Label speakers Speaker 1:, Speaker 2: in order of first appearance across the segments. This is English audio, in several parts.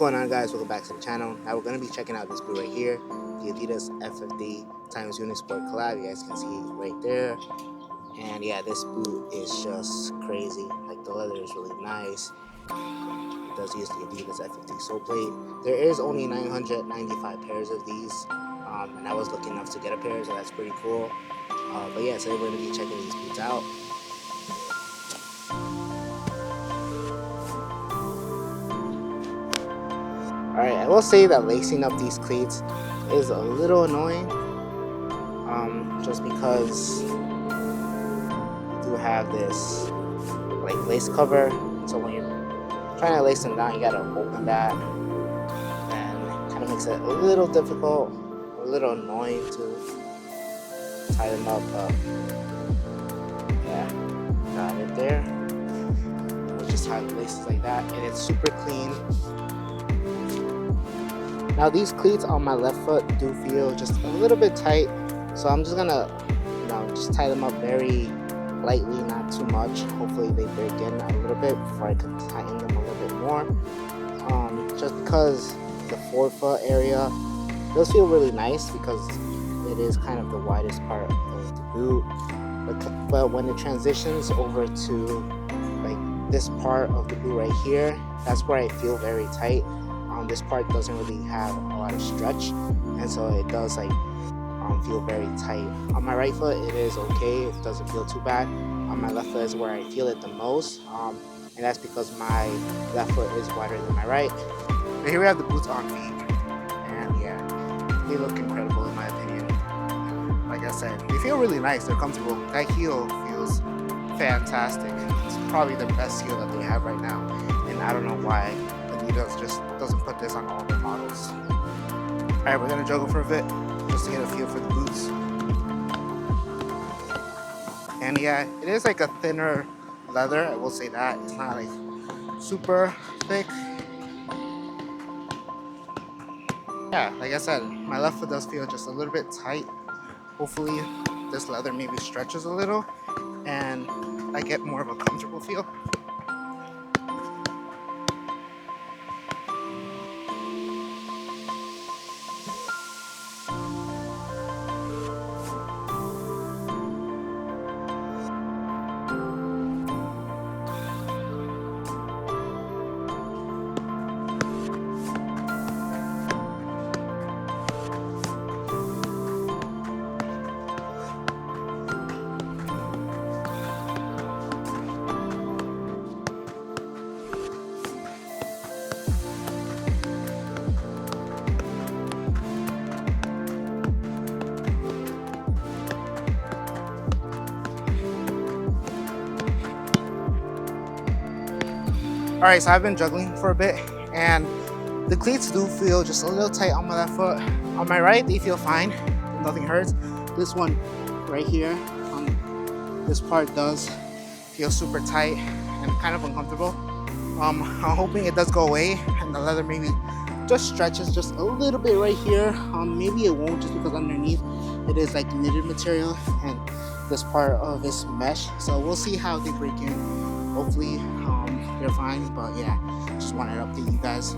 Speaker 1: going on, guys? Welcome back to the channel. Now we're going to be checking out this boot right here, the Adidas F50 times Unisport collab. You guys can see right there. And yeah, this boot is just crazy. Like, the leather is really nice. It does use the Adidas F50 sole plate. There is only 995 pairs of these, and I was lucky enough to get a pair, so that's pretty cool. But yeah, so we're going to be checking these boots out. Alright, I will say that lacing up these cleats is a little annoying, just because you do have this like lace cover, so when you're trying to lace them down, you gotta open that, and it kind of makes it a little difficult, a little annoying to tie them up, but yeah, got it there. We'll just tie the laces like that, and it's super clean. Now these cleats on my left foot do feel just a little bit tight, so I'm just gonna, just tie them up very lightly, not too much. Hopefully they break in a little bit before I can tighten them a little bit more. Just because the forefoot area does feel really nice because it is kind of the widest part of the boot. But when it transitions over to like this part of the boot right here, that's where I feel very tight. This part doesn't really have a lot of stretch, and so it does feel very tight. On my right foot it is okay, it doesn't feel too bad. On my left foot is where I feel it the most, and that's because my left foot is wider than my right. But here we have the boots on me, and yeah, they look incredible in my opinion. Like I said, they feel really nice, they're comfortable. That heel feels fantastic. It's probably the best heel that they have right now, and I don't know why Adidas just doesn't put this on all their models. Alright, we're gonna juggle for a bit just to get a feel for the boots. And yeah, it is like a thinner leather, I will say that. It's not like super thick. Yeah, like I said, my left foot does feel just a little bit tight. Hopefully this leather maybe stretches a little and I get more of a comfortable feel. Alright, so I've been juggling for a bit, and the cleats do feel just a little tight on my left foot. On my right, they feel fine, nothing hurts. This one right here, this part does feel super tight and kind of uncomfortable. I'm hoping it does go away and the leather maybe just stretches just a little bit right here. Maybe it won't, just because underneath it is like knitted material and this part of this mesh. So we'll see how they break in. Hopefully they're fine, but yeah, just wanted to update you guys.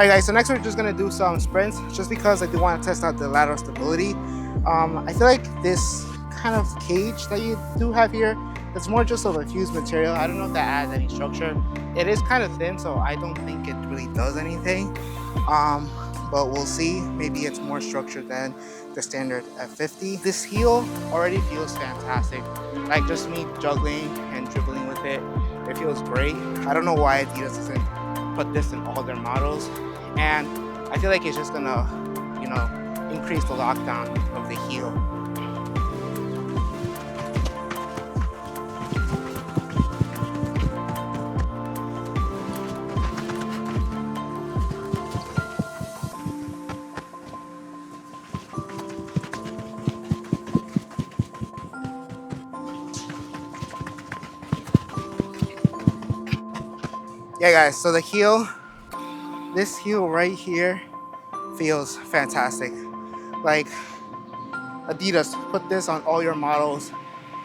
Speaker 1: Alright guys, so next we're just gonna do some sprints just because I do want to test out the lateral stability. I feel like this kind of cage that you do have here, it's more just of a fused material. I don't know if that adds any structure. It is kind of thin, so I don't think it really does anything. But we'll see. Maybe it's more structured than the standard F50. This heel already feels fantastic. Like just me juggling and dribbling with it, it feels great. I don't know why Adidas doesn't put this in all their models, and I feel like it's just gonna, you know, increase the lockdown of the heel. Yeah guys, so the heel, this heel right here feels fantastic. Like Adidas, put this on all your models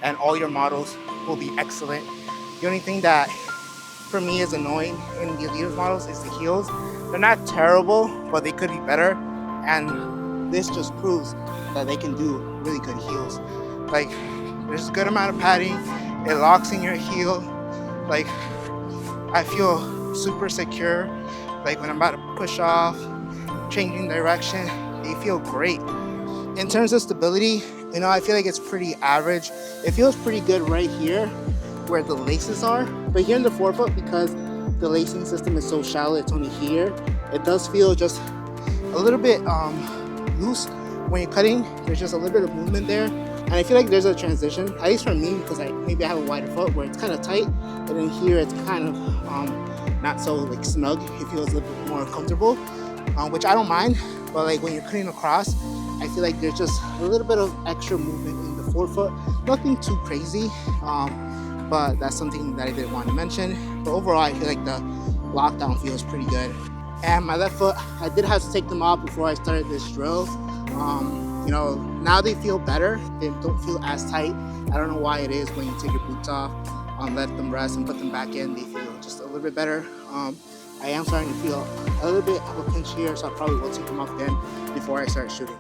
Speaker 1: and all your models will be excellent. The only thing that for me is annoying in the Adidas models is the heels. They're not terrible, but they could be better. And this just proves that they can do really good heels. Like there's a good amount of padding. It locks in your heel. Like I feel super secure. Like when I'm about to push off, changing direction, they feel great. In terms of stability, you know, I feel like it's pretty average. It feels pretty good right here where the laces are, but here in the forefoot, because the lacing system is so shallow, it's only here, it does feel just a little bit loose. When you're cutting, there's just a little bit of movement there, and I feel like there's a transition, at least for me, because maybe I have a wider foot where it's kind of tight, and then here it's kind of not so like snug. It feels a little bit more comfortable, which I don't mind. But like when you're cutting across, I feel like there's just a little bit of extra movement in the forefoot. Nothing too crazy, but that's something that I didn't want to mention. But overall, I feel like the lockdown feels pretty good. And my left foot, I did have to take them off before I started this drill. You know, now they feel better. They don't feel as tight. I don't know why it is when you take your boots off, let them rest and put them back in, they feel just a little bit better. I am starting to feel a little bit of a pinch here, so I probably will take them off again before I start shooting.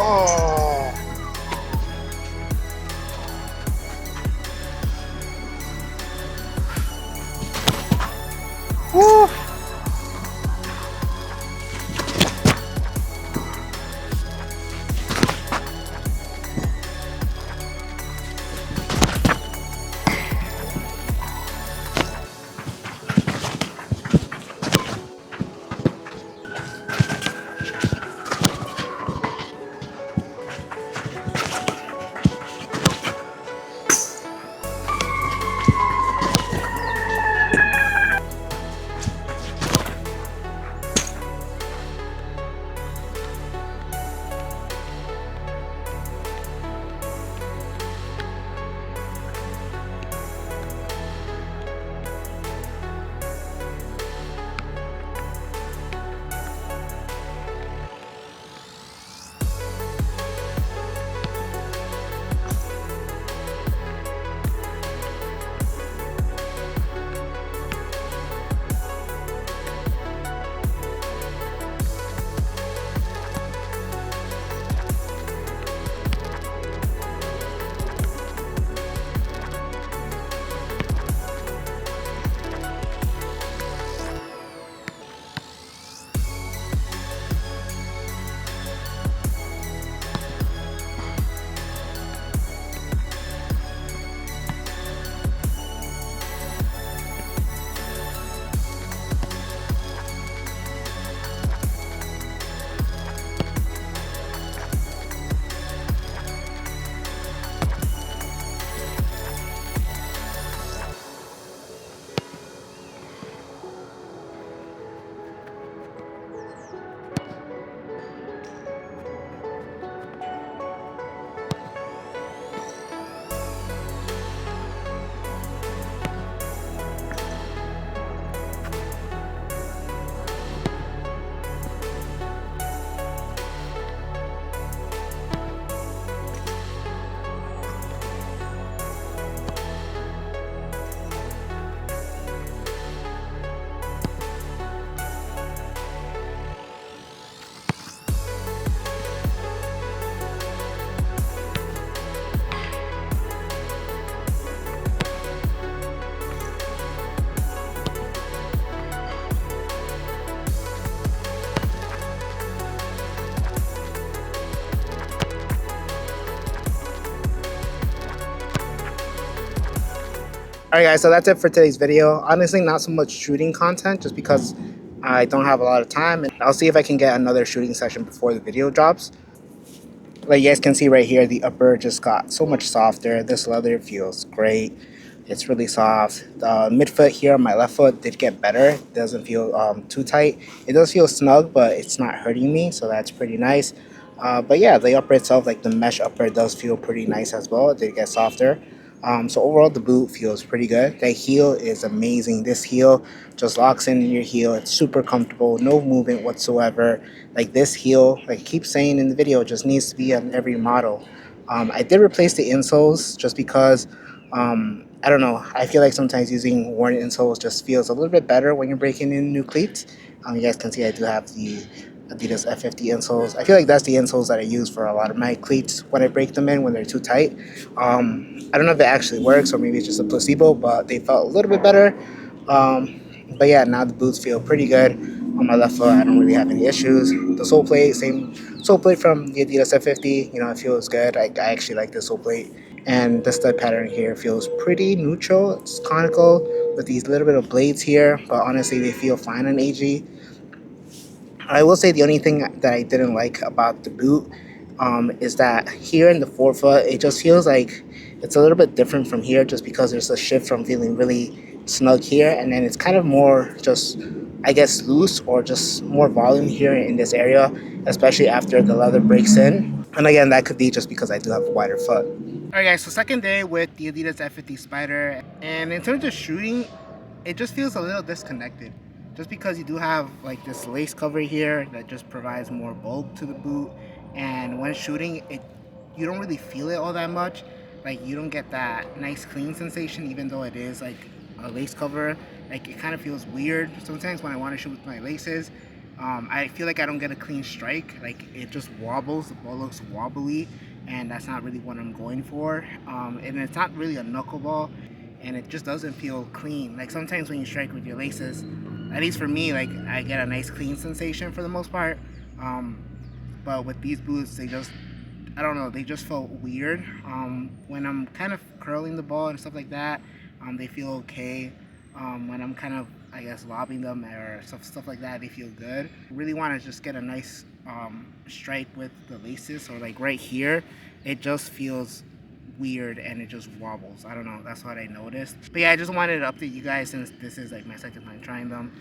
Speaker 1: Oh. Woo. Alright guys, so that's it for today's video. Honestly, not so much shooting content just because I don't have a lot of time, and I'll see if I can get another shooting session before the video drops. Like you guys can see right here, the upper just got so much softer. This leather feels great. It's really soft. The midfoot here on my left foot did get better. It doesn't feel too tight. It does feel snug, but it's not hurting me, so that's pretty nice. But yeah, the upper itself, like the mesh upper, does feel pretty nice as well. It did get softer. So overall, the boot feels pretty good. The heel is amazing. This heel just locks in your heel. It's super comfortable, no movement whatsoever. Like this heel, like I keep saying in the video, just needs to be on every model. I did replace the insoles just because I don't know. I feel like sometimes using worn insoles just feels a little bit better when you're breaking in new cleats. You guys can see I do have the Adidas F50 insoles. I feel like that's the insoles that I use for a lot of my cleats when I break them in when they're too tight. I don't know if it actually works or maybe it's just a placebo, but they felt a little bit better. But yeah, now the boots feel pretty good. On my left foot, I don't really have any issues. The sole plate, same sole plate from the Adidas F50. You know, it feels good. I actually like the sole plate. And the stud pattern here feels pretty neutral. It's conical with these little bit of blades here, but honestly, they feel fine on AG. I will say the only thing that I didn't like about the boot is that here in the forefoot, it just feels like it's a little bit different from here just because there's a shift from feeling really snug here, and then it's kind of more just, I guess, loose or just more volume here in this area, especially after the leather breaks in. And again, that could be just because I do have a wider foot. Alright guys, so second day with the Adidas F50 Spider, and in terms of shooting, it just feels a little disconnected. Just because you do have like this lace cover here that just provides more bulk to the boot, and when shooting it, you don't really feel it all that much. Like you don't get that nice clean sensation even though it is like a lace cover. Like it kind of feels weird sometimes when I want to shoot with my laces. I feel like I don't get a clean strike. Like it just wobbles, the ball looks wobbly, and that's not really what I'm going for. And it's not really a knuckleball, and it just doesn't feel clean. Like sometimes when you strike with your laces, at least for me, like I get a nice clean sensation for the most part. But with these boots, they just, I don't know, they just felt weird. When I'm kind of curling the ball and stuff like that, they feel okay. When I'm kind of, I guess, lobbing them or stuff like that, they feel good. Really want to just get a nice strike with the laces, or like right here, it just feels weird and it just wobbles. I don't know, that's what I noticed. But yeah, I just wanted to update you guys since this is like my second time trying them.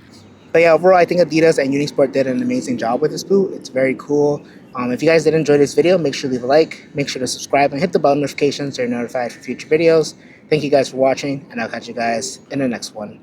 Speaker 1: But yeah, overall, I think Adidas and Unisport did an amazing job with this boot. It's very cool. If you guys did enjoy this video, make sure to leave a like, make sure to subscribe, and hit the bell notifications so you're notified for future videos. Thank you guys for watching, and I'll catch you guys in the next one.